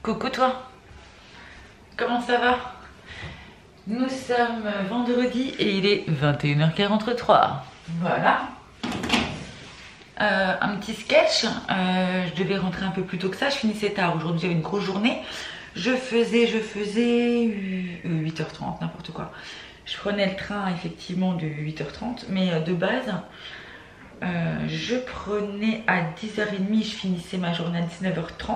Coucou toi, comment ça va? Nous sommes vendredi et il est 21h43. Voilà. Un petit sketch. Je devais rentrer un peu plus tôt que ça. Je finissais tard. Aujourd'hui j'avais une grosse journée. Je faisais 8h30, n'importe quoi. Je prenais le train effectivement de 8h30. Mais de base, je prenais à 10h30. Je finissais ma journée à 19h30.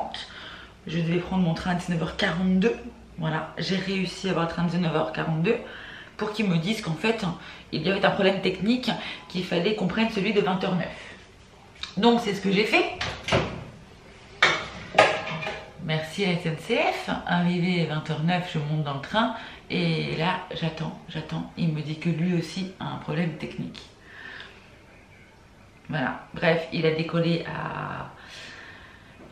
Je devais prendre mon train à 19h42. Voilà, j'ai réussi à avoir le train de 19h42 pour qu'ils me disent qu'en fait, il y avait un problème technique, qu'il fallait qu'on prenne celui de 20h09. Donc, c'est ce que j'ai fait. Merci à la SNCF. Arrivé à 20h09, je monte dans le train. Et là, j'attends. Il me dit que lui aussi a un problème technique. Voilà, bref, il a décollé à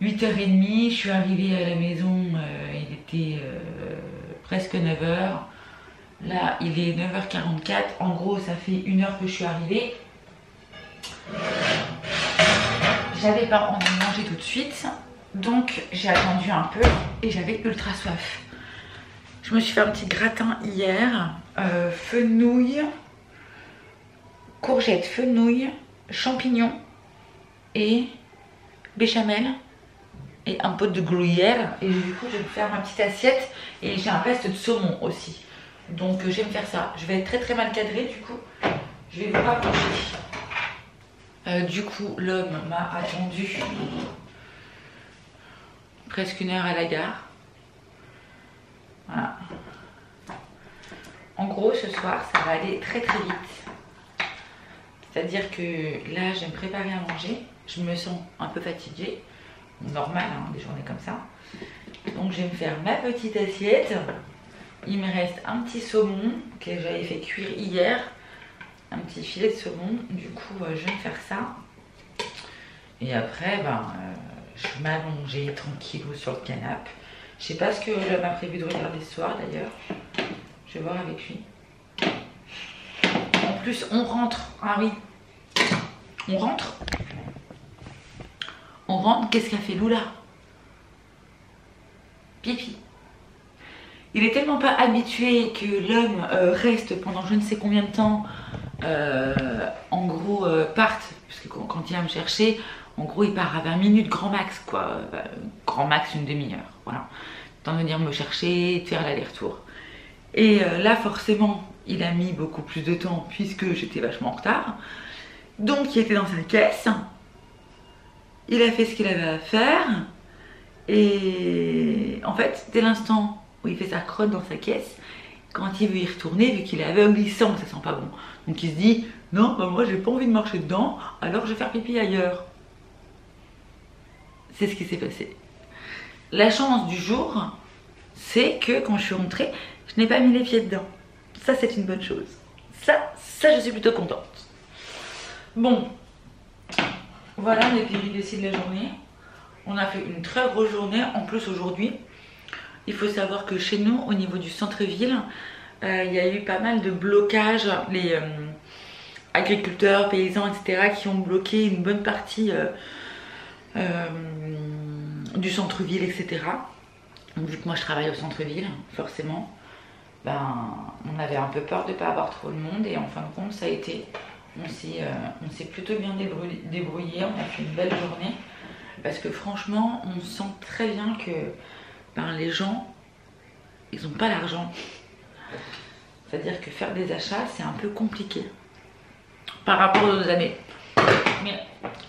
8h30, je suis arrivée à la maison, il était presque 9h. Là, il est 9h44. En gros, ça fait 1 heure que je suis arrivée. J'avais pas envie de manger tout de suite, donc j'ai attendu un peu et j'avais ultra soif. Je me suis fait un petit gratin hier, fenouil, courgettes, fenouil, champignons et béchamel. Et un pot de gruyère. Et du coup je vais me faire ma petite assiette. Et j'ai un reste de saumon aussi. Donc je vais me faire ça. Je vais être très mal cadrée du coup. Je vais vous rapprocher. Du coup l'homme m'a attendu presque 1 heure à la gare. Voilà. En gros ce soir ça va aller très vite. C'est-à-dire que là je vais me préparer à manger. Je me sens un peu fatiguée. Normal, hein, des journées comme ça. Donc je vais me faire ma petite assiette. Il me reste un petit saumon que j'avais fait cuire hier. Un petit filet de saumon. Du coup, je vais me faire ça. Et après, je vais m'allonger tranquillou sur le canapé. Je sais pas ce que l'homme a prévu de regarder ce soir d'ailleurs. Je vais voir avec lui. En plus, on rentre. Ah oui. On rentre. Qu'est-ce qu'a fait Lula? Pipi. Il est tellement pas habitué que l'homme reste pendant je ne sais combien de temps, en gros parte, parce que quand il vient me chercher, en gros il part à 20 minutes grand max quoi, grand max une demi-heure, voilà, tant de venir me chercher, de faire l'aller-retour. Et là forcément il a mis beaucoup plus de temps puisque j'étais vachement en retard, donc il était dans sa caisse. Il a fait ce qu'il avait à faire et en fait dès l'instant où il fait sa crotte dans sa caisse, quand il veut y retourner, vu qu'il est aveugle, il sent que ça sent pas bon. Donc il se dit non, moi j'ai pas envie de marcher dedans, alors je vais faire pipi ailleurs. C'est ce qui s'est passé. La chance du jour, c'est que quand je suis rentrée, je n'ai pas mis les pieds dedans. Ça c'est une bonne chose. Ça je suis plutôt contente. Bon. Voilà les péripéties de la journée. On a fait une très grosse journée. En plus aujourd'hui, il faut savoir que chez nous, au niveau du centre-ville, il y a eu pas mal de blocages. Les agriculteurs, paysans, etc. qui ont bloqué une bonne partie du centre-ville, etc. Donc, vu que moi je travaille au centre-ville, forcément, on avait un peu peur de ne pas avoir trop de monde. Et en fin de compte, ça a été... On s'est plutôt bien débrouillé, on a fait une belle journée parce que franchement on sent très bien que les gens ils n'ont pas l'argent, c'est à dire que faire des achats c'est un peu compliqué par rapport aux autres années, mais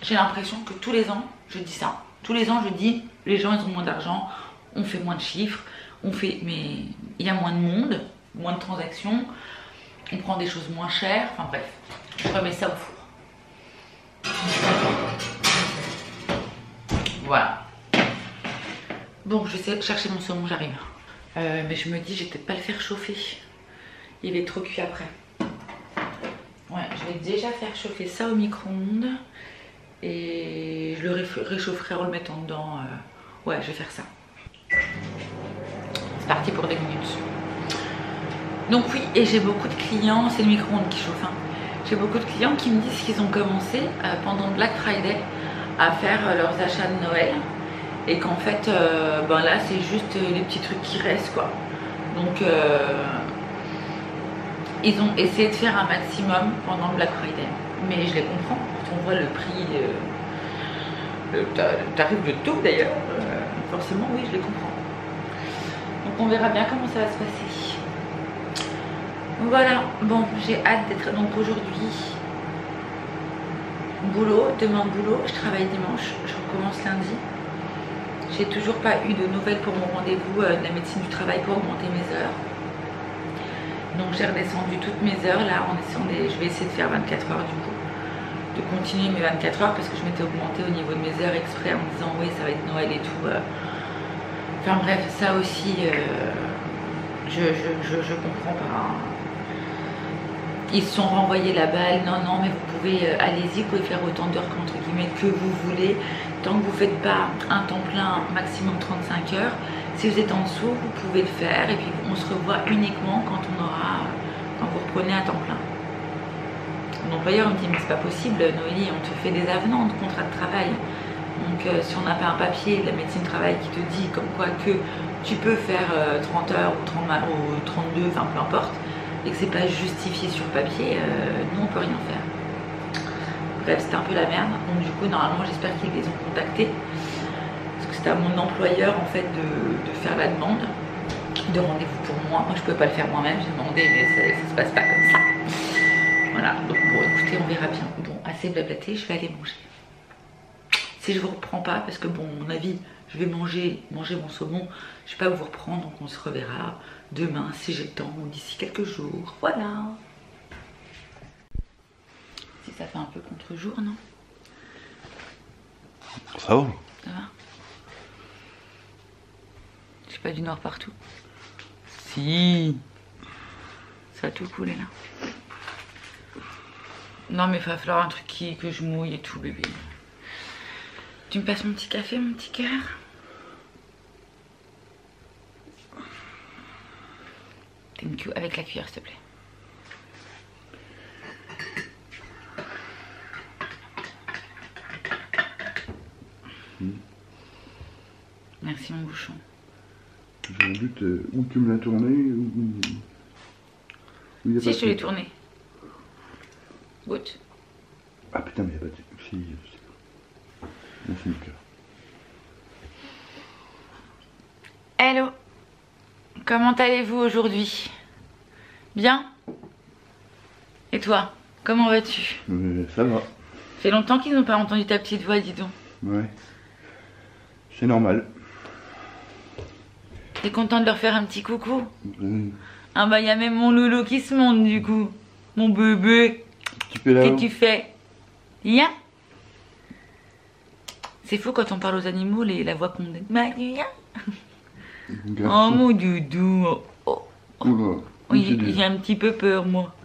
j'ai l'impression que tous les ans je dis ça, tous les ans je dis les gens ils ont moins d'argent, on fait moins de chiffres, mais il y a moins de monde, moins de transactions, on prend des choses moins chères, enfin bref. Je remets ça au four. Voilà. Bon, je vais chercher mon saumon, j'arrive. Mais je me dis, je vais peut-être pas le faire chauffer. Il est trop cuit après. Ouais, je vais déjà faire chauffer ça au micro-ondes. Et je le réchaufferai en le mettant dedans. Ouais, je vais faire ça. C'est parti pour 2 minutes. Donc oui, et j'ai beaucoup de clients, c'est le micro-ondes qui chauffe, hein. J'ai beaucoup de clients qui me disent qu'ils ont commencé pendant Black Friday à faire leurs achats de Noël et qu'en fait ben là c'est juste les petits trucs qui restent quoi. Donc ils ont essayé de faire un maximum pendant le Black Friday, mais je les comprends quand on voit le prix, le tarif de tout d'ailleurs, forcément oui je les comprends. Donc on verra bien comment ça va se passer. Voilà, bon j'ai hâte d'être, donc aujourd'hui boulot, demain boulot, je travaille dimanche, je recommence lundi. J'ai toujours pas eu de nouvelles pour mon rendez-vous de la médecine du travail pour augmenter mes heures. Donc j'ai redescendu toutes mes heures là, je vais essayer de faire 24 heures du coup. De continuer mes 24 heures parce que je m'étais augmentée au niveau de mes heures exprès en me disant oui ça va être Noël et tout. Enfin bref, ça aussi je comprends pas. Ils se sont renvoyés la balle, non mais vous pouvez, allez-y, vous pouvez faire autant d'heures qu'entre guillemets que vous voulez, tant que vous ne faites pas un temps plein, maximum 35 heures, si vous êtes en dessous, vous pouvez le faire, et puis on se revoit uniquement quand vous reprenez un temps plein. Mon employeur me dit, mais c'est pas possible Noélie, on te fait des avenants de contrat de travail, donc si on n'a pas un papier de la médecine du travail qui te dit comme quoi que tu peux faire 30 heures ou 30 ou 32, enfin peu importe, et que c'est pas justifié sur papier, nous on peut rien faire. Bref, c'était un peu la merde. Donc du coup normalement j'espère qu'ils les ont contactés, parce que c'était à mon employeur en fait de faire la demande de rendez-vous pour moi. Moi je pouvais pas le faire moi-même, j'ai demandé mais ça se passe pas comme ça. Voilà, donc bon écoutez on verra bien. Bon, assez blablaté, je vais aller manger. Si je vous reprends pas, parce que bon à mon avis je vais manger mon saumon, je vais pas vous reprendre, donc on se reverra demain si j'ai le temps ou d'ici quelques jours. Voilà. Si ça fait un peu contre-jour, non? Ça va. Ça va? J'ai pas du noir partout. Si. Ça a tout coulé là. Non mais il va falloir un truc que je mouille et tout bébé. Tu me passes mon petit café, mon petit cœur? Thank you, avec la cuillère s'il te plaît. Merci mon bouchon. J'ai un doute où tu me l'as tourné ou il y a Si pas je te l'ai tourné. Goûte. Ah putain mais il n'y a pas de... Si, mon sneaker. Hello. Comment allez-vous aujourd'hui? Bien? Et toi? Comment vas-tu? Ça va. Ça fait longtemps qu'ils n'ont pas entendu ta petite voix, dis donc. Ouais. C'est normal. T'es content de leur faire un petit coucou? Ah bah il y a même mon loulou qui se monte du coup. Mon bébé. Qu'est-ce que tu fais? Viens. C'est fou quand on parle aux animaux, la voix qu'on donne. Bah, viens. Oh mon doudou. Oh. Oui, j'ai un petit peu peur moi.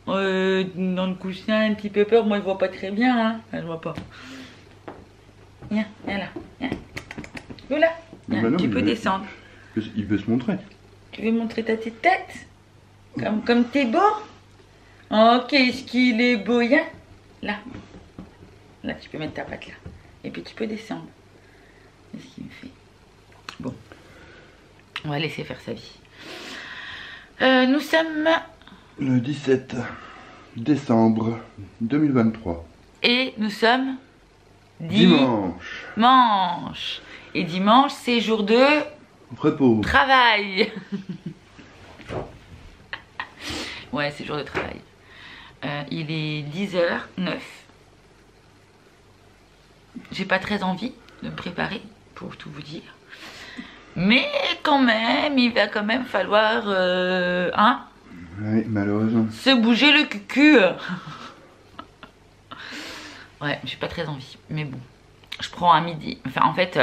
Dans le coussin, un petit peu peur. Moi je vois pas très bien. Hein. Enfin, je vois pas. Viens, viens là. Viens. Voilà. Viens, tu peux descendre. Il veut se montrer. Tu veux montrer ta petite tête? Comme t'es beau? Oh, qu'est-ce qu'il est beau, viens. Là. Là, tu peux mettre ta patte là. Et puis tu peux descendre. Qu'est-ce qu'il me fait? Bon. On va laisser faire sa vie. Nous sommes... Le 17 décembre 2023. Et nous sommes... Dimanche. Dimanche. Et dimanche, c'est jour de... Repos. Travail. Ouais, c'est jour de travail. Il est 10h09. J'ai pas très envie de me préparer, pour tout vous dire. Mais quand même, il va quand même falloir... hein, oui, malheureusement. se bouger le cul. Ouais, j'ai pas très envie. Mais bon, je prends à midi. Enfin, en fait,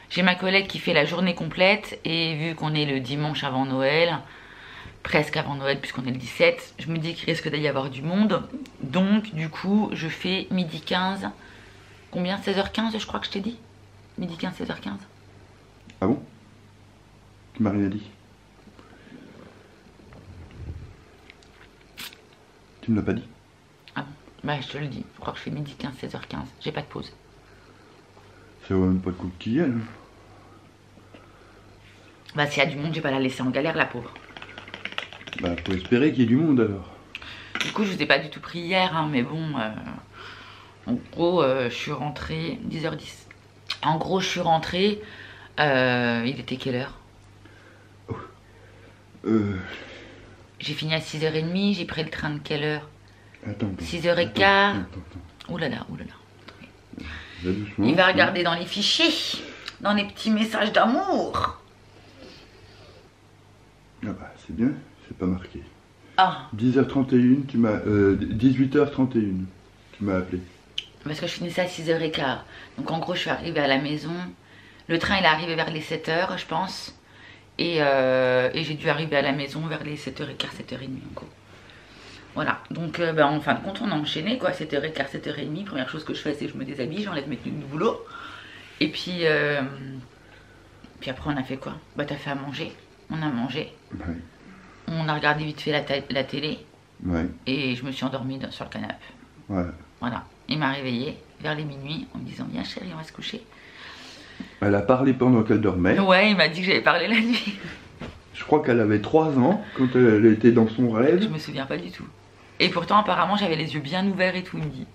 j'ai ma collègue qui fait la journée complète. Et vu qu'on est le dimanche avant Noël, presque avant Noël puisqu'on est le 17, je me dis qu'il risque d'y avoir du monde. Donc, du coup, je fais midi 15. Combien? 16h15, je crois que je t'ai dit. Midi 15, 16h15. Ah bon? Tu m'as rien dit. Tu me l'as pas dit? Ah bon? Bah je te le dis, je crois que je fais midi 15, 16h15. J'ai pas de pause. Ça vaut même pas de coup qu'il y ait. Bah s'il y a du monde, je vais pas la laisser en galère, la pauvre. Bah faut espérer qu'il y ait du monde alors. Du coup, je vous ai pas du tout pris hier, hein, mais bon, en gros, je suis rentrée 10h10. En gros, je suis rentrée, il était quelle heure? J'ai fini à 6h30, j'ai pris le train de quelle heure? Attends. 6h15. Ouh là là, ouh là là. Il va regarder dans les fichiers, dans les petits messages d'amour. Ah bah c'est bien, c'est pas marqué. Ah. 10h31, tu m'as... 18h31, tu m'as appelé. Parce que je finissais à 6h15. Donc en gros, je suis arrivée à la maison. Le train, il est arrivé vers les 7h, je pense. Et j'ai dû arriver à la maison vers les 7h15, 7h30 en gros. Voilà, donc en fin de compte on a enchaîné quoi, 7h15, 7h30, première chose que je fais c'est que je me déshabille, j'enlève mes tenues de boulot. Et puis après on a fait quoi? Bah t'as fait à manger, on a mangé, Ouais. On a regardé vite fait la télé, Ouais. et je me suis endormie sur le canapé. Ouais. Voilà, il m'a réveillée vers les minuit en me disant viens chérie on va se coucher. Elle a parlé pendant qu'elle dormait. Ouais, il m'a dit que j'avais parlé la nuit. Je crois qu'elle avait 3 ans quand elle était dans son rêve. Je me souviens pas du tout. Et pourtant apparemment j'avais les yeux bien ouverts et tout, il me dit.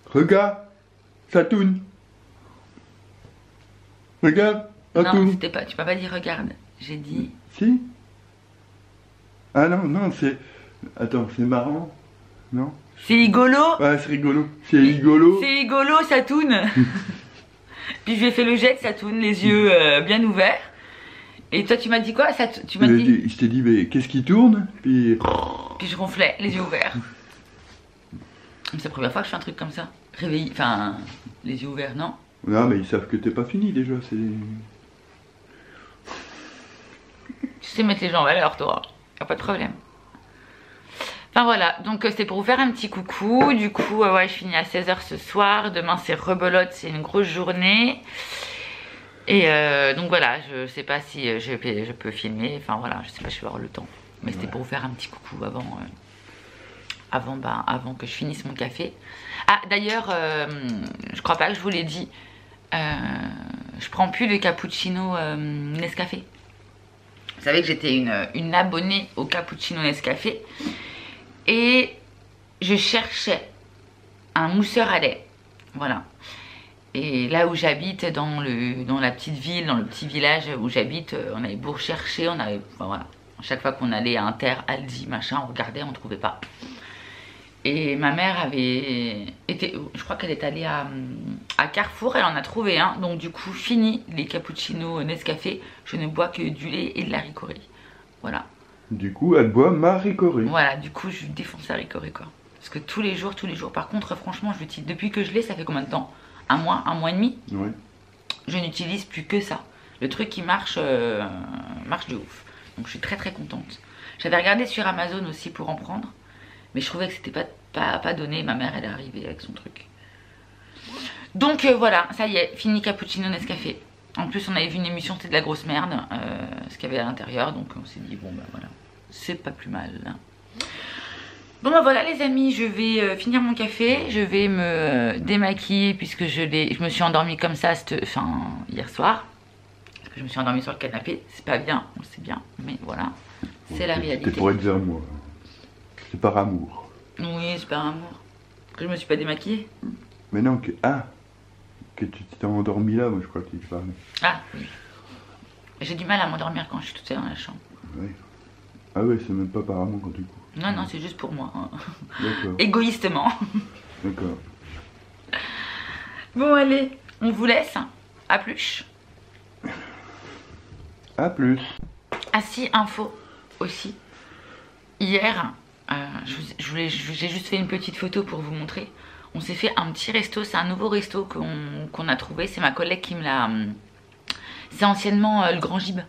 Regarde, ça tourne. Regarde, ça Non, tourne. c'était pas, tu m'as pas dit regarde, j'ai dit. Si. Ah non, non, c'est... Attends, c'est marrant. Non. C'est rigolo. Ouais, c'est rigolo. C'est rigolo. C'est rigolo, ça tourne. Puis je lui ai fait le jet, ça tourne, les yeux bien ouverts. Et toi tu m'as dit quoi ça, tu m'as dit... Je t'ai dit, mais qu'est-ce qui tourne? Puis je ronflais, les yeux ouverts. C'est la première fois que je fais un truc comme ça. Réveillé, enfin, les yeux ouverts, non? Non, mais ils savent que t'es pas fini déjà, c'est... Tu sais mettre les gens en valeur, toi. Y'a pas de problème. Enfin voilà, donc c'était pour vous faire un petit coucou. Du coup, ouais, je finis à 16h ce soir. Demain, c'est rebelote, c'est une grosse journée. Et donc voilà, je sais pas si je peux filmer. Enfin voilà, je sais pas si je vais avoir le temps. Mais c'était pour vous faire un petit coucou avant que je finisse mon café. Ah, d'ailleurs, je crois pas que je vous l'ai dit. Je prends plus de cappuccino Nescafé. Vous savez que j'étais une abonnée au cappuccino Nescafé. Et je cherchais un mousseur à lait. Voilà. Et là où j'habite, dans la petite ville, dans le petit village où j'habite, on avait beau chercher, enfin, voilà. Chaque fois qu'on allait à Inter, Aldi, machin, on regardait, on ne trouvait pas. Et ma mère avait été, je crois qu'elle est allée à Carrefour, elle en a trouvé un. Donc du coup, fini les cappuccinos Nescafé, je ne bois que du lait et de la ricorée. Voilà. Du coup, elle boit Marie Corée. Voilà, du coup, je défonce la ricorée quoi. Parce que tous les jours. Par contre, franchement, depuis que je l'ai, ça fait combien de temps? Un mois et demi? Ouais. Je n'utilise plus que ça. Le truc qui marche, marche de ouf. Donc je suis très très contente. J'avais regardé sur Amazon aussi pour en prendre. Mais je trouvais que c'était pas donné. Ma mère, elle est arrivée avec son truc. Donc voilà, ça y est, fini cappuccino Nescafé. En plus, on avait vu une émission, c'était de la grosse merde, ce qu'il y avait à l'intérieur. Donc on s'est dit, bon ben voilà, c'est pas plus mal. Hein. Bon ben voilà les amis, je vais finir mon café. Je vais me démaquiller puisque je me suis endormie comme ça hier soir. Parce que je me suis endormie sur le canapé. C'est pas bien, on le sait bien. Mais voilà, c'est la réalité. C'était pour être vers moi. C'est par amour. Oui, c'est par amour. Que je me suis pas démaquillée. Mais non, que tu t'es endormi là, moi je crois que tu parlais. Ah oui. J'ai du mal à m'endormir quand je suis toute seule dans la chambre. Oui. Ah ouais, c'est même pas par amour du coup. Non, non, c'est juste pour moi. Hein. D'accord. Égoïstement. D'accord. Bon allez, on vous laisse. À plus. À plus. Ah si, info aussi. Hier, j'ai juste fait une petite photo pour vous montrer. On s'est fait un petit resto, c'est un nouveau resto qu'on a trouvé. C'est ma collègue qui me l'a... C'est anciennement le Grand Gibes.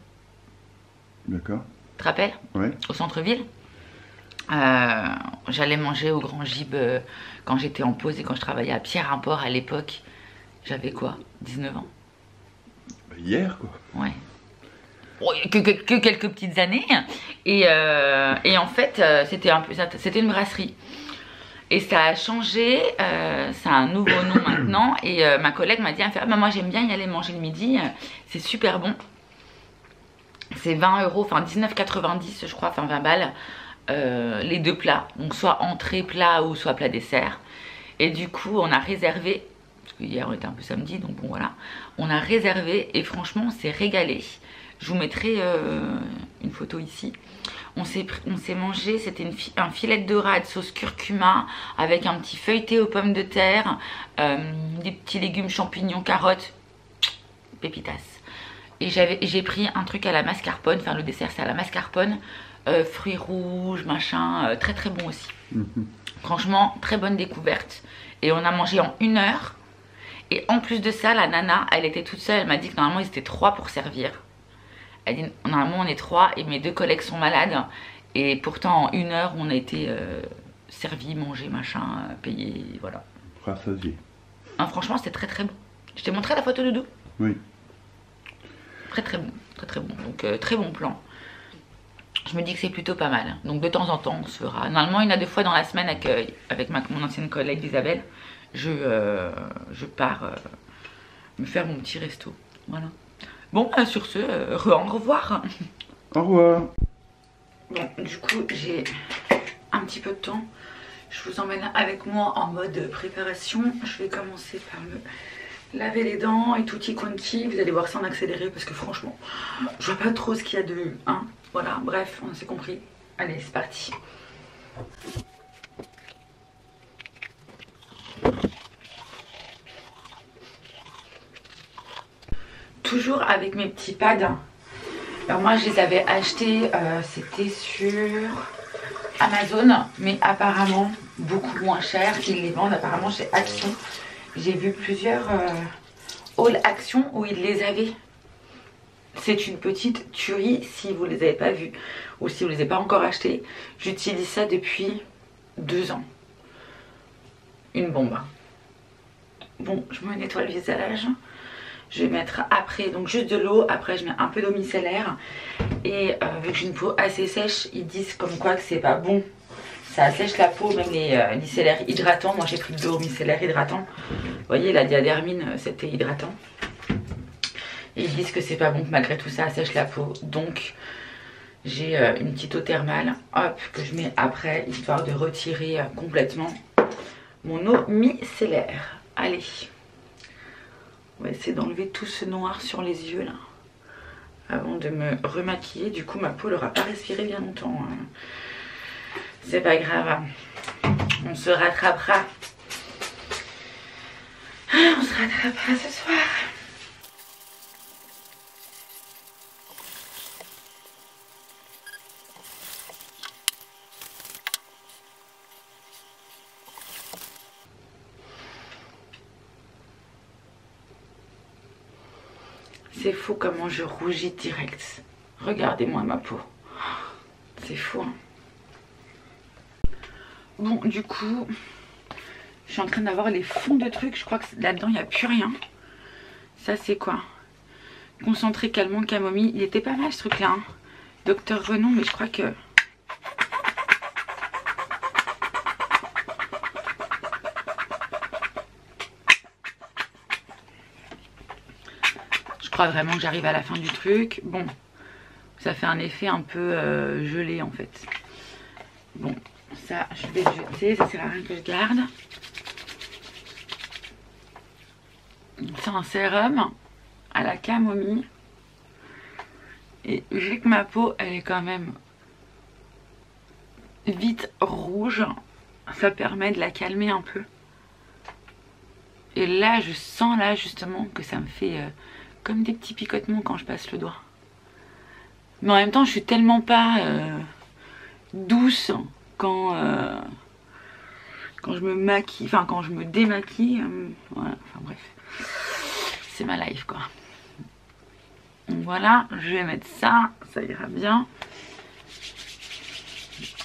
D'accord. Tu te rappelles? Ouais. Au centre-ville. J'allais manger au Grand Gibes quand j'étais en pause et quand je travaillais à Pierre-Import à l'époque. J'avais quoi? 19 ans. Hier quoi. Ouais. Que quelques petites années. Et en fait, c'était une brasserie. Et ça a changé, ça a un nouveau nom maintenant. Et ma collègue m'a dit, ah, bah, moi j'aime bien y aller manger le midi, c'est super bon. C'est 20 €, enfin 19,90 je crois, enfin 20 balles, les deux plats. Donc soit entrée plat ou soit plat dessert. Et du coup on a réservé, parce qu'hier on était un peu samedi, donc bon voilà. On a réservé et franchement on s'est régalé. Je vous mettrai une photo ici. On s'est mangé, c'était un filet de dorade sauce curcuma avec un petit feuilleté aux pommes de terre, des petits légumes, champignons, carottes, pépitas. Et j'ai pris un truc à la mascarpone, enfin le dessert c'est à la mascarpone, fruits rouges, machin, très très bon aussi. Franchement, très bonne découverte. Et on a mangé en 1 heure. Et en plus de ça, la nana, elle était toute seule, elle m'a dit que normalement ils étaient 3 pour servir. Elle dit normalement on est 3 et mes 2 collègues sont malades. Et pourtant en 1 heure on a été servi, mangé, machin, payé, voilà. Rassasié. Hein, franchement c'était très très bon. Je t'ai montré la photo de Doudou? Oui. Très très bon, très très bon. Donc très bon plan. Je me dis que c'est plutôt pas mal. Donc de temps en temps on se fera. Normalement il y en a 2 fois dans la semaine avec mon ancienne collègue Isabelle. Je pars me faire mon petit resto. Voilà. Bon, sur ce, au revoir. Au revoir. Bon, du coup, j'ai un petit peu de temps. Je vous emmène avec moi en mode préparation. Je vais commencer par me laver les dents et tutti quanti. Vous allez voir ça en accéléré parce que franchement, je vois pas trop ce qu'il y a de... Hein, voilà, bref, on s'est compris. Allez, c'est parti. Toujours avec mes petits pads. Alors moi je les avais achetés, c'était sur Amazon, mais apparemment beaucoup moins cher. Ils les vendent apparemment chez Action. J'ai vu plusieurs haul Action où ils les avaient. C'est une petite tuerie si vous les avez pas vus ou si vous les avez pas encore achetés. J'utilise ça depuis 2 ans. Une bombe. Bon, je me nettoie le visage. Je vais mettre après donc juste de l'eau, après je mets un peu d'eau micellaire. Et vu que j'ai une peau assez sèche, ils disent comme quoi que c'est pas bon. Ça assèche la peau, même les micellaires hydratants. Moi j'ai pris de l'eau micellaire hydratant. Vous voyez la diadermine c'était hydratant. Et ils disent que c'est pas bon, que malgré tout ça assèche la peau. Donc j'ai une petite eau thermale, hop, que je mets après, histoire de retirer complètement mon eau micellaire. Allez. On va essayer d'enlever tout ce noir sur les yeux là avant de me remaquiller. Du coup ma peau n'aura pas respiré bien longtemps. C'est pas grave. On se rattrapera. On se rattrapera ce soir. C'est fou comment je rougis direct. Regardez-moi ma peau. C'est fou. Hein. Bon, du coup, je suis en train d'avoir les fonds de trucs. Je crois que là-dedans, il n'y a plus rien. Ça, c'est quoi? Concentré, calmant, camomille. Il était pas mal ce truc-là. Hein. Docteur Renom, mais je crois que... Je crois vraiment que j'arrive à la fin du truc. Bon, ça fait un effet un peu gelé en fait. Bon, ça je vais le jeter, ça sert à rien que je garde. C'est un sérum à la camomille. Et vu que ma peau elle est quand même vite rouge, ça permet de la calmer un peu. Et là je sens là justement que ça me fait... comme des petits picotements quand je passe le doigt. Mais en même temps, je suis tellement pas douce quand je me maquille, enfin quand je me démaquille. Voilà, enfin bref. C'est ma life quoi. Donc voilà, je vais mettre ça, ça ira bien.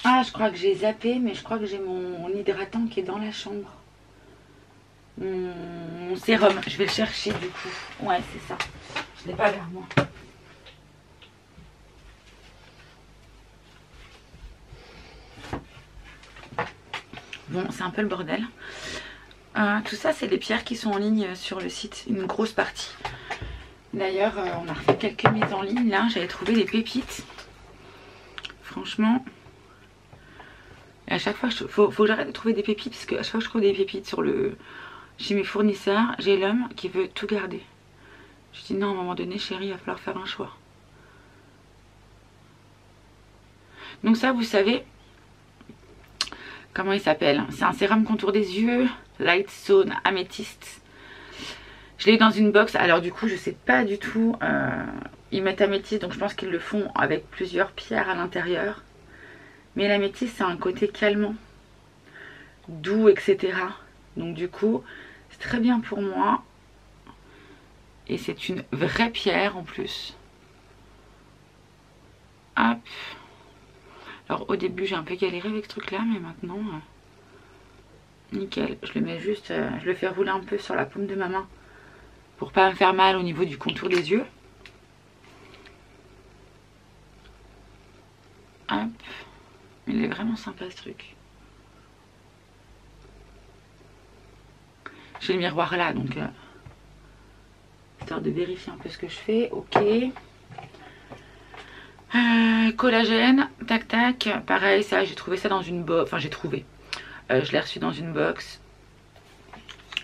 Ah, je crois que j'ai zappé, mais je crois que j'ai mon hydratant qui est dans la chambre. Mon sérum, je vais le chercher du coup. Ouais, c'est ça. Je l'ai pas vers moi. Bon, c'est un peu le bordel. Tout ça, c'est des pierres qui sont en ligne sur le site, une grosse partie. D'ailleurs, on a refait quelques mises en ligne là. J'avais trouvé des pépites. Franchement, à chaque fois, faut que j'arrête de trouver des pépites parce qu'à chaque fois que je trouve des pépites chez mes fournisseurs, j'ai l'homme qui veut tout garder. Je dis non, à un moment donné, chérie, il va falloir faire un choix. Donc ça, vous savez, comment il s'appelle? C'est un sérum contour des yeux, Light Zone Améthyste. Je l'ai eu dans une box. Alors du coup, je sais pas du tout. Ils mettent améthyste, donc je pense qu'ils le font avec plusieurs pierres à l'intérieur. Mais l'améthyste, c'est un côté calmant, doux, etc. Donc du coup, c'est très bien pour moi. Et c'est une vraie pierre en plus. Hop. Alors au début, j'ai un peu galéré avec ce truc-là, mais maintenant, nickel. Je le mets juste, je le fais rouler un peu sur la paume de ma main pour pas me faire mal au niveau du contour des yeux. Hop. Il est vraiment sympa ce truc. J'ai le miroir là, donc histoire de vérifier un peu ce que je fais. Ok. Collagène, tac tac. Pareil, ça, j'ai trouvé ça dans une box. Enfin, j'ai trouvé. Je l'ai reçu dans une box.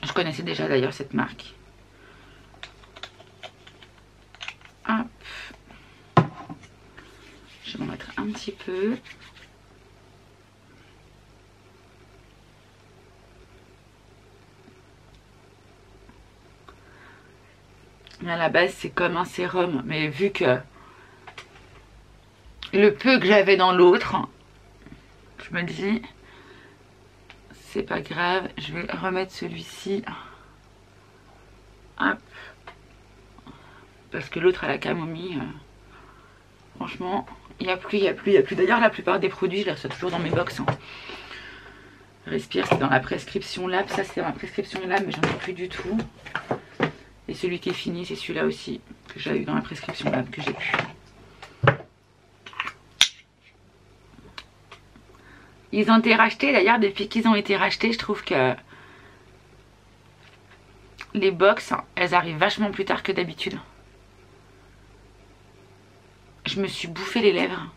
Je connaissais déjà d'ailleurs cette marque. Hop. Je vais en mettre un petit peu. À la base, c'est comme un sérum, mais vu que le peu que j'avais dans l'autre, je me dis, c'est pas grave, je vais remettre celui-ci. Hop. Parce que l'autre à la camomille, franchement, il n'y a plus, il n'y a plus, il n'y a plus. D'ailleurs, la plupart des produits, je les reçois toujours dans mes box. Hein. Respire, c'est dans la prescription Lab. Ça, c'est dans la prescription Lab, mais j'en ai plus du tout. Et celui qui est fini, c'est celui-là aussi, que j'ai eu dans la prescription Lab, que j'ai plus. Ils ont été rachetés, d'ailleurs, depuis qu'ils ont été rachetés, je trouve que les box, elles arrivent vachement plus tard que d'habitude. Je me suis bouffé les lèvres.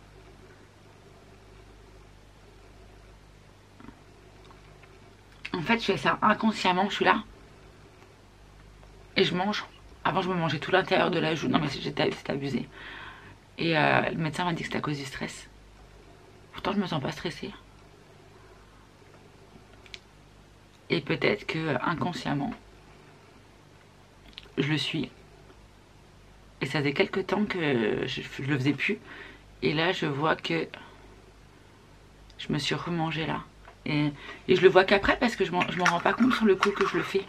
En fait, je fais ça inconsciemment, je suis là. Et je mange. Avant, je me mangeais tout l'intérieur de la joue. Non, mais c'était abusé. Et le médecin m'a dit que c'était à cause du stress. Pourtant, je me sens pas stressée. Et peut-être que inconsciemment, je le suis. Et ça faisait quelques temps que je le faisais plus. Et là, je vois que je me suis remangée là. Et je le vois qu'après parce que je m'en rends pas compte sur le coup que je le fais.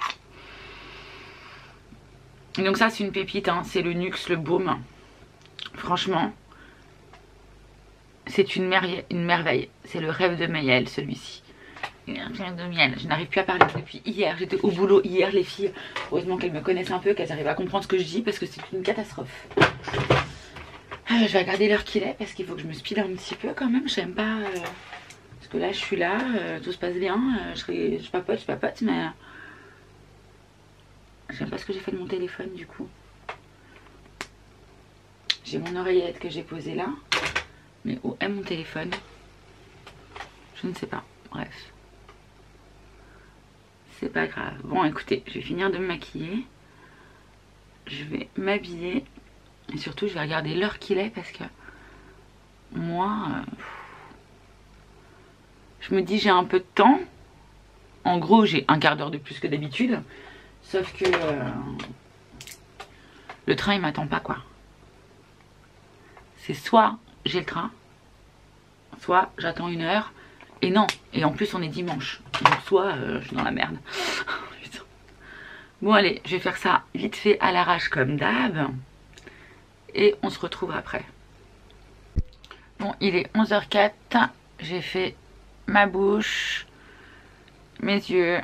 Et donc ça, c'est une pépite, hein. C'est le Nuxe, le baume. Franchement, c'est une merveille. C'est le rêve de Mayel, celui-ci. De miel. Je n'arrive plus à parler depuis hier. J'étais au boulot hier, les filles. Heureusement qu'elles me connaissent un peu, qu'elles arrivent à comprendre ce que je dis parce que c'est une catastrophe. Je vais regarder l'heure qu'il est parce qu'il faut que je me speed un petit peu quand même. J'aime pas. Parce que là, je suis là, tout se passe bien. Je papote, mais. J'aime pas ce que j'ai fait de mon téléphone du coup. J'ai mon oreillette que j'ai posée là. Mais où est mon téléphone? Je ne sais pas. Bref. C'est pas grave. Bon, écoutez, je vais finir de me maquiller. Je vais m'habiller. Et surtout, je vais regarder l'heure qu'il est parce que moi, je me dis j'ai un peu de temps. En gros, j'ai un quart d'heure de plus que d'habitude. Sauf que le train, il m'attend pas, quoi. C'est soit j'ai le train, soit j'attends 1 heure. Et non, et en plus on est dimanche. Donc soit je suis dans la merde. Bon allez, je vais faire ça vite fait à l'arrache comme d'hab. Et on se retrouve après. Bon, il est 11h04. J'ai fait ma bouche, mes yeux.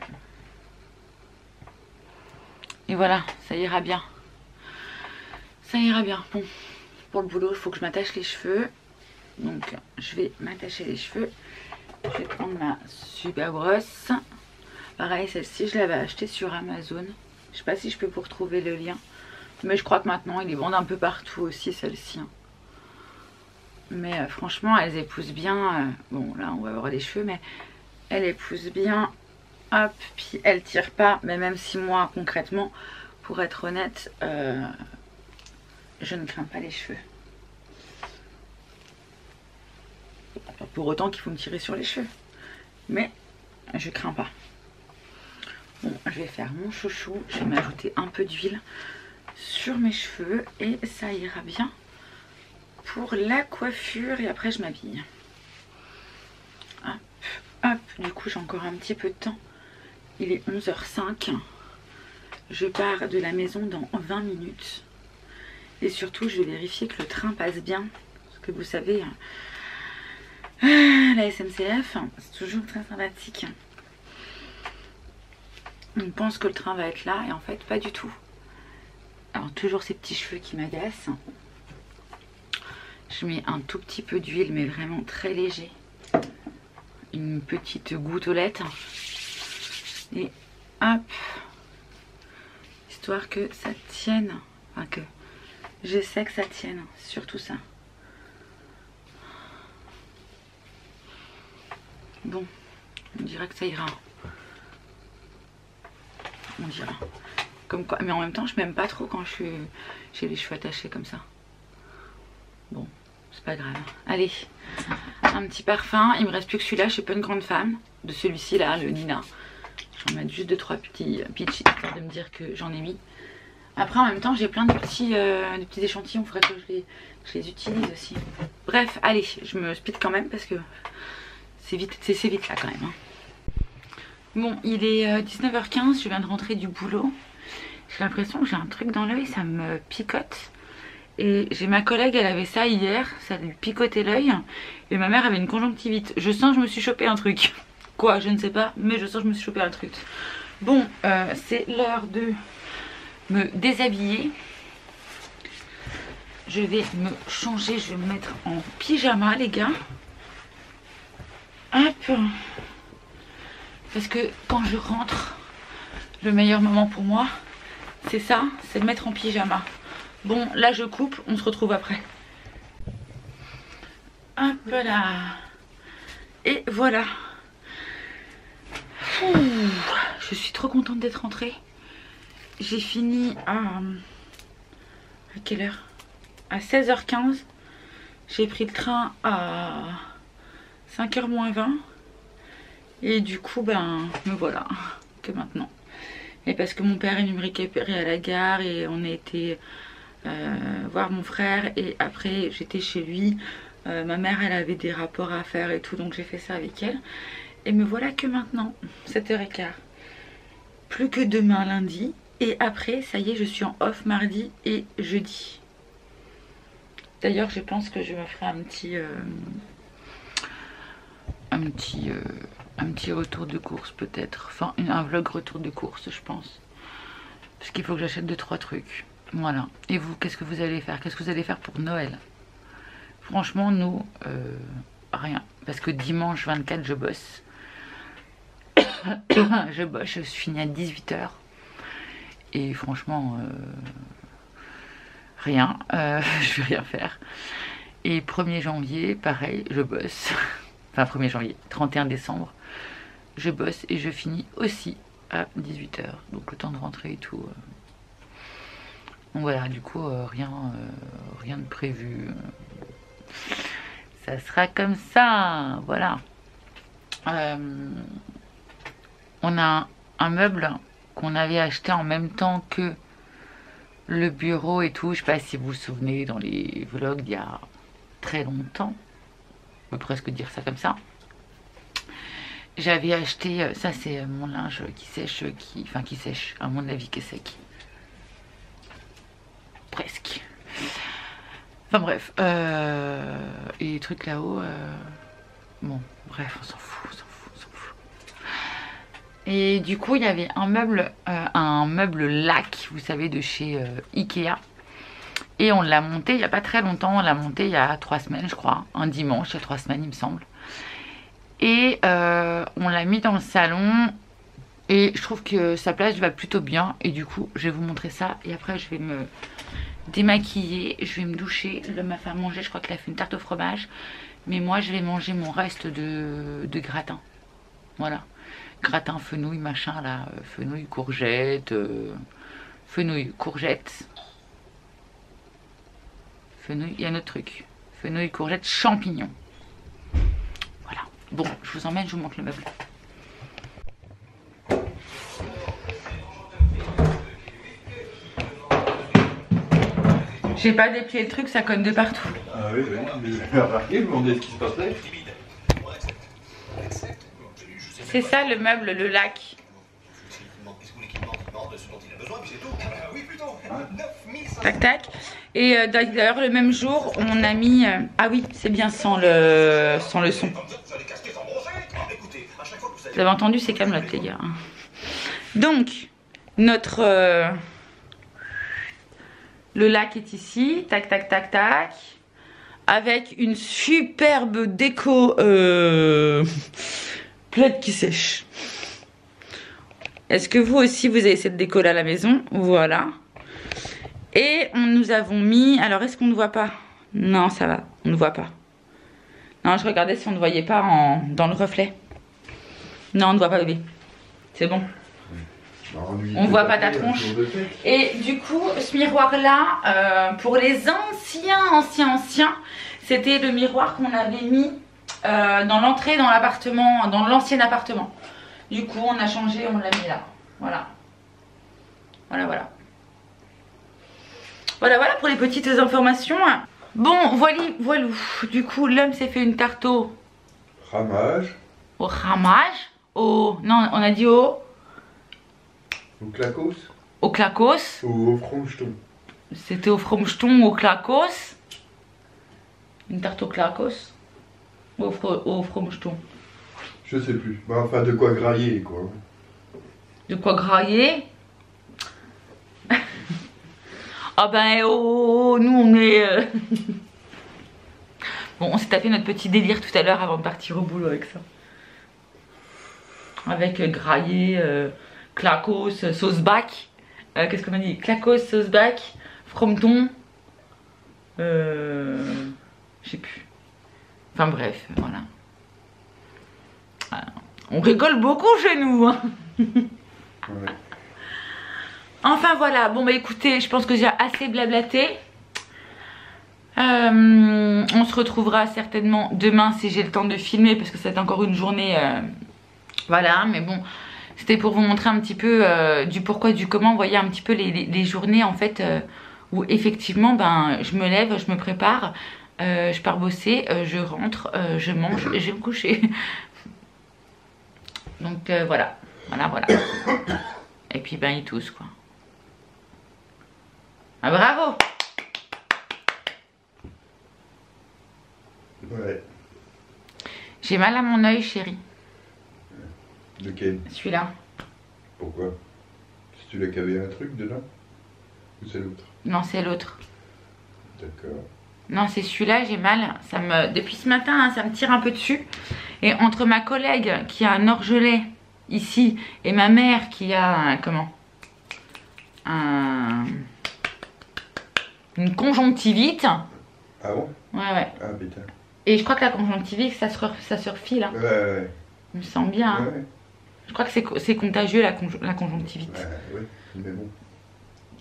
Et voilà, ça ira bien. Ça ira bien. Bon, pour le boulot, il faut que je m'attache les cheveux. Donc je vais m'attacher les cheveux. Je vais prendre ma super brosse. Pareil, celle-ci, je l'avais achetée sur Amazon. Je sais pas si je peux vous retrouver le lien. Mais je crois que maintenant, ils les vendent un peu partout aussi, celle-ci. Mais franchement, elles épousent bien. Bon, là, on va avoir les cheveux, mais elles épousent bien. Hop, puis elles tirent pas. Mais même si moi, concrètement, pour être honnête, je ne crains pas les cheveux. Pas pour autant qu'il faut me tirer sur les cheveux. Mais je crains pas. Bon, je vais faire mon chouchou. Je vais m'ajouter un peu d'huile sur mes cheveux et ça ira bien pour la coiffure. Et après, je m'habille. Hop, hop. Du coup, j'ai encore un petit peu de temps. Il est 11h05. Je pars de la maison dans 20 minutes. Et surtout, je vais vérifier que le train passe bien. Parce que vous savez, la SNCF, c'est toujours très sympathique. On pense que le train va être là et en fait pas du tout. Alors toujours ces petits cheveux qui m'agacent. Je mets un tout petit peu d'huile mais vraiment très léger. Une petite gouttelette. Et hop. Histoire que ça tienne. Enfin que j'essaie que ça tienne. Surtout ça. Bon. On dirait que ça ira. On dirait. Comme quoi, mais en même temps, je m'aime pas trop quand j'ai les cheveux attachés comme ça. Bon, c'est pas grave. Allez, un petit parfum. Il me reste plus que celui-là. Je suis pas une grande fan de celui-ci là, le Nina. J'en mets juste 2-3 petits pitchs histoire de me dire que j'en ai mis. Après, en même temps, j'ai plein de petits échantillons. Il faudrait que je les utilise aussi. Bref, allez, je me speed quand même parce que c'est vite là quand même. Hein. Bon, il est 19h15, je viens de rentrer du boulot. J'ai l'impression que j'ai un truc dans l'œil, ça me picote. Et j'ai ma collègue, elle avait ça hier, ça lui picotait l'œil. Et ma mère avait une conjonctivite. Je sens que je me suis chopé un truc. Quoi, je ne sais pas, mais je sens que je me suis chopé un truc. Bon, c'est l'heure de me déshabiller. Je vais me changer, je vais me mettre en pyjama, les gars. Hop. Parce que quand je rentre, le meilleur moment pour moi, c'est ça, c'est de mettre en pyjama. Bon, là je coupe, on se retrouve après. Hop là. Et voilà. Ouh, je suis trop contente d'être rentrée. J'ai fini à quelle heure? À 16h15. J'ai pris le train à 5h moins 20. Et du coup, ben, me voilà, que maintenant. Et parce que mon père est venu me récupérer à la gare et on a été voir mon frère. Et après, j'étais chez lui. Ma mère, elle avait des rapports à faire et tout, donc j'ai fait ça avec elle. Et me voilà que maintenant, 7h15. Plus que demain, lundi. Et après, ça y est, je suis en off mardi et jeudi. D'ailleurs, je pense que je me ferai un petit retour de course peut-être. Enfin, un vlog retour de course, je pense. Parce qu'il faut que j'achète 2-3 trucs. Voilà. Et vous, qu'est-ce que vous allez faire? Qu'est-ce que vous allez faire pour Noël? Franchement, nous, rien. Parce que dimanche 24, je bosse. Je bosse, je finis à 18h. Et franchement, rien. Je vais rien faire. Et 1er janvier, pareil, je bosse. Enfin, 1er janvier, 31 décembre, je bosse et je finis aussi à 18h. Donc le temps de rentrer et tout. Donc voilà, du coup, rien de prévu. Ça sera comme ça. Voilà. On a un meuble qu'on avait acheté en même temps que le bureau et tout. Je sais pas si vous vous souvenez dans les vlogs d'il y a très longtemps. On peut presque dire ça comme ça. J'avais acheté, ça c'est mon linge qui sèche, qui sèche, à mon avis qui est sec. Presque. Enfin bref. Et les trucs là-haut, bon, bref, on s'en fout, on s'en fout, on s'en fout. Et du coup, il y avait un meuble lac, vous savez, de chez Ikea. Et on l'a monté il n'y a pas très longtemps, on l'a monté il y a 3 semaines, je crois. Un dimanche, il y a 3 semaines, il me semble. Et on l'a mis dans le salon. Et je trouve que sa place va plutôt bien. Et du coup, je vais vous montrer ça. Et après, je vais me démaquiller. Je vais me doucher. L'homme m'a fait manger. Je crois qu'il a fait une tarte au fromage. Mais moi, je vais manger mon reste de gratin. Voilà. Gratin, fenouil, machin là. Fenouil, courgette. Fenouil, courgette. Fenouil, il y a un autre truc. Fenouil, courgette, champignons. Voilà. Bon, je vous emmène, je vous montre le meuble. J'ai pas déplié le truc, ça cogne de partout. Ah oui, oui, mais j'ai remarqué, vous me demandez ce qui se passait. C'est ça le meuble, le lac. Tac tac. Et d'ailleurs le même jour on a mis... ah oui, c'est bien sans le son. Vous avez entendu, c'est Kaamelott les gars. Donc notre... le lac est ici. Tac tac tac tac. Avec une superbe déco plaide qui sèche. Est-ce que vous aussi vous avez cette déco là à la maison? Voilà. Et nous avons mis... Alors est-ce qu'on ne voit pas? Non, ça va, on ne voit pas. Non, je regardais si on ne voyait pas dans le reflet. Non, on ne voit pas bébé. C'est bon. On voit pas ta tronche. Et du coup, ce miroir là, pour les anciens, c'était le miroir qu'on avait mis dans l'entrée dans l'appartement, dans l'ancien appartement. Du coup, on a changé, on l'a mis là. Voilà. Voilà. Voilà pour les petites informations. Bon, voilà. Du coup, l'homme s'est fait une tarte au Ramage. Au ramage. Non, on a dit au clacos. Au clacos. Au froncheton. C'était au froncheton, au clacos. Une tarte au clacos. Ou au froncheton. Je sais plus. Bah, enfin, de quoi grailler, quoi. De quoi grailler? Ah ben, nous on est... Bon, on s'est tapé notre petit délire tout à l'heure avant de partir au boulot avec ça. Avec graillé, clacos, sauce bac. Qu'est-ce qu'on a dit? Clacos, sauce bac, frometon. Je sais plus. Enfin bref, voilà. On rigole beaucoup chez nous. Hein. Ouais. Enfin voilà, bon bah écoutez, je pense que j'ai assez blablaté. On se retrouvera certainement demain si j'ai le temps de filmer parce que c'est encore une journée. Voilà, mais bon, c'était pour vous montrer un petit peu du pourquoi, du comment. Vous voyez un petit peu les journées en fait où effectivement ben, je me lève, je me prépare, je pars bosser, je rentre, je mange et je vais me coucher. Donc voilà. Et puis ben ils tous quoi. Ah bravo. Ouais. J'ai mal à mon œil chérie. Lequel? Celui-là. Pourquoi? Si tu l'as cavé un truc dedans? Ou c'est l'autre? Non c'est l'autre. D'accord. Non c'est celui-là, j'ai mal. Depuis ce matin hein, ça me tire un peu dessus. Et entre ma collègue qui a un orgelet ici et ma mère qui a une conjonctivite. Ah bon? Ouais. Ah putain. Et je crois que la conjonctivite ça se refile. Hein. Ouais. Je me sens bien. Hein. Ouais. Je crois que c'est contagieux la conjonctivite. Ouais, mais bon.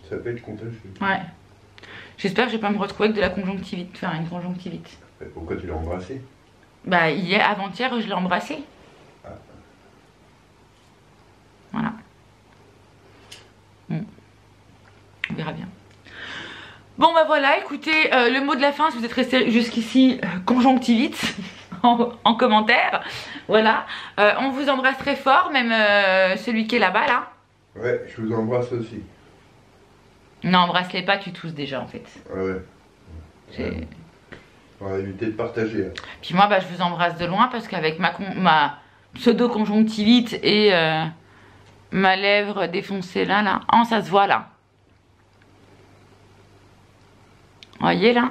Ça peut être contagieux. Ouais. J'espère que je vais pas me retrouver avec de la conjonctivite. Enfin une conjonctivite. Pourquoi tu l'as embrassé? Bah avant-hier je l'ai embrassé. Ah. Voilà. Bon. On verra bien. Bon bah voilà, écoutez, le mot de la fin, si vous êtes resté jusqu'ici, conjonctivite en commentaire. Voilà. On vous embrasse très fort, même celui qui est là-bas là. Ouais, je vous embrasse aussi. Non, embrasse-les pas, tu tousses déjà en fait. Ouais. On va éviter de partager. Hein. Puis moi, bah, je vous embrasse de loin parce qu'avec ma pseudo-conjonctivite et ma lèvre défoncée là. Oh, ça se voit là. Vous voyez là?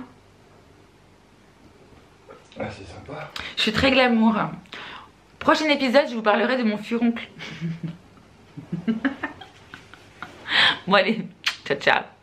Ah, c'est sympa. Je suis très glamour. Prochain épisode, je vous parlerai de mon furoncle. Bon allez, ciao ciao.